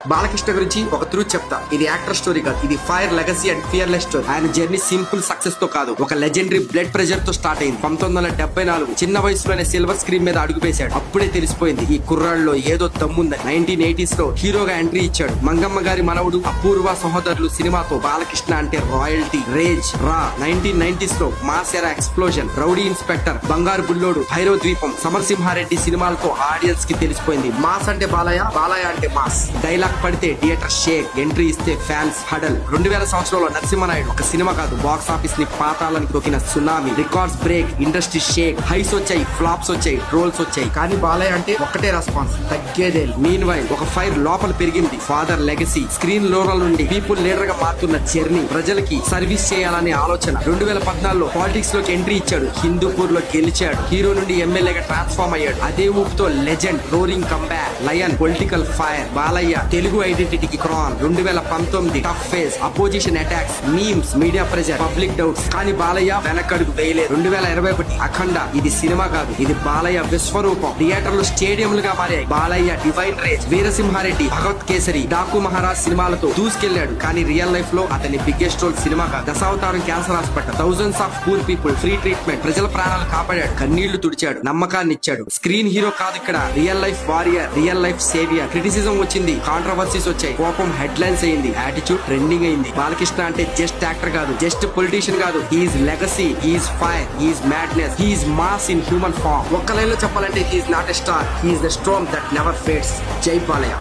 బాలకృష్ణ గురించి ఒక ట్రూత్ చెప్తా. ఇది యాక్టర్ స్టోరీ కాదు, ఇది fire legacy and fearless story. ఆయన జర్నీ సింపుల్ సక్సెస్ తో కాదు, ఒక లెజెండరీ బ్లడ్ ప్రెషర్ తో స్టార్ట్ అయింది. 1974 చిన్న వయసులోనే సిల్వర్ స్క్రీన్ మీద అడుగుపేశాడు. అప్పుడే తెలిసిపోయింది ఈ కుర్రాళ్ళలో ఏదో దమ్ముందని. 1980s లో హీరోగా ఎంట్రీ ఇచ్చాడు. మంగమ్మ గారి మనవడు, అపూర్వ సహోదరులు సినిమాతో బాలకృష్ణ అంటే రాయల్టీ, రేజ్, రా. 1990s లో మాస్ ఎరా ఎక్స్ప్లోజన్, రౌడీ ఇన్స్పెక్టర్, బంగారు బుల్లోడు, భైరవ ద్వీపం, సమరసింహారెడ్డి సినిమాలతో ఆడియన్స్ కి తెలిసిపోయింది మాస్ అంటే బాలయ్య, బాలయ్య అంటే మాస్. డైలాగ్ పడితే థియేటర్ షేక్, ఎంట్రీ ఇస్తే ఫ్యాన్స్ హడల్. 2000 సంవత్సరంలో నరసింహనాయుడు ఒక సినిమా కాదు, బాక్స్ ఆఫీస్ ని పాతాలని తొక్కిన సునామీ. Records break, industry shake, highs వచ్చాయి, ఫ్లాప్స్ వచ్చాయి, ట్రోల్స్ వచ్చాయి. కానీ బాలయ్య అంటే ఒక్కటే రెస్పాన్స్, తగ్గేదే. మీన్ వైల్ ఒక ఫైర్ లోపల పెరిగింది. ఫాదర్ లెగసీ, స్క్రీన్ లోరల్ నుండి పీపుల్ లీడర్ గా మారుతున్న జర్నీ, ప్రజలకి సర్వీస్ చేయాలనే ఆలోచన. 2014లో పాలిటిక్స్ లోకి ఎంట్రీ ఇచ్చాడు. హిందూపూర్ లో గెలిచాడు. హీరో నుండి ఎమ్మెల్యేగా ట్రాన్స్ఫార్మ్ అయ్యాడు. అదే ఊపుతో legend, roaring comeback, lion, political fire. Balayya Telugu ఐడెంటిటీకి crown. 2019 tough phase, opposition attacks, memes, media pressure, public doubts. కానీ బాలయ్య వెనకడుగు వేయలేదు. 2021 అఖండ ఇది సినిమా కాదు, ఇది బాలయ్య విశ్వరూపం. థియేటర్లు స్టేడియంలుగా మారాయి. బాలయ్య డివైన్ రేజ్, వీరసింహారెడ్డి, భగవత్ కేసరి, డాకు మహారాజ్ సినిమాలతో దూసుకెళ్లాడు. కానీ రియల్ లైఫ్ లో అతని బిగ్గెస్ట్ రోల్ సినిమా కాదు. Basavatarakam cancer hospital, thousands of poor people free treatment, ప్రజల ప్రాణాలు కాపాడాడు, కన్నీళ్లు తుడిచాడు, నమ్మకాన్ని ఇచ్చాడు. స్క్రీన్ హీరో కాదు ఇక్కడ, real life warrior, real life saviour. Criticism వచ్చింది, కాంట్రవర్సీస్ వచ్చాయి, కోపం హెడ్లైన్స్ అయింది, యాటిట్యూడ్ ట్రెండింగ్ అయింది. బాలకృష్ణ అంటే జస్ట్ యాక్టర్ కాదు, జస్ట్ పొలిటీషియన్ కాదు. He's legacy, he's fire, he's madness, he's mass in human form. ఒక్క లైన్ లో చెప్పాలంటే he's not a star, he's the storm that never fades. జై బాలయ్య.